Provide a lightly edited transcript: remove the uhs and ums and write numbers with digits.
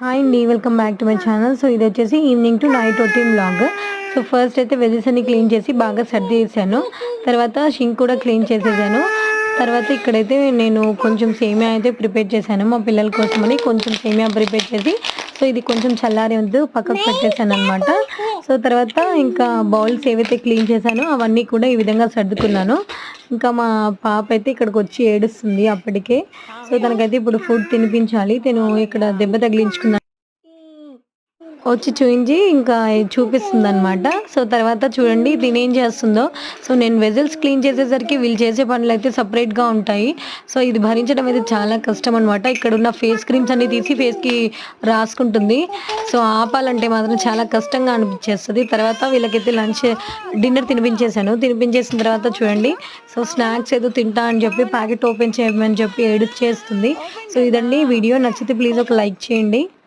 Hi అండి. Welcome back to my channel. So ఇదొచ్చేసి evening to night routine vlog. So first అయితే veggies అన్ని clean చేసి బాగా సర్దేసాను. తర్వాత షింక్ కూడా క్లీన్ చేసేసాను. తర్వాత ఇక్కడైతే నేను కొంచెం సేమియా అయితే ప్రిపేర్ చేశాను మా పిల్లల కోసమని. కొంచెం సేమియా ప్రిపేర్ చేసి సో ఇది కొంచెం చల్లారేందుకు పక్కకు పెట్టేసాననమాట. సో తర్వాత ఇంకా బౌల్స్ ఏవైతే క్లీన్ చేశానో అవన్నీ కూడా ఈ విధంగా సర్దుకున్నాను. ఇంకా మా పాప అయితే ఇక్కడికొచ్చి ఏడుస్తుంది అప్పటికే. సో తనకైతే ఇప్పుడు ఫుడ్ తినిపించాలి. తిను ఇక్కడ దెబ్బ తగిలించుకుంది. వచ్చి చూయించి ఇంకా చూపిస్తుందనమాట. సో తర్వాత చూడండి తినేం చేస్తుందో. సో నేను వెజల్స్ క్లీన్ చేసేసరికి వీళ్ళు చేసే పనులైతే సెపరేట్‌గా ఉంటాయి. సో ఇది భరించడం అయితే చాలా కష్టం అనమాట. ఇక్కడున్న ఫేస్ క్రీమ్స్ అన్నీ తీసి ఫేస్‌కి రాసుకుంటుంది. సో ఆపాలంటే మాత్రం చాలా కష్టంగా అనిపిచ్చేస్తది. తర్వాత వీళ్ళకైతే డిన్నర్ తినిపించేసాను. తినిపించేసిన తర్వాత చూడండి సో స్నాక్స్ ఏదో తింటా అని చెప్పి ప్యాకెట్ ఓపెన్ చేయమని చెప్పి ఏడుచేస్తుంది. సో ఇదండి వీడియో. నచ్చితే ప్లీజ్ ఒక లైక్ చేయండి.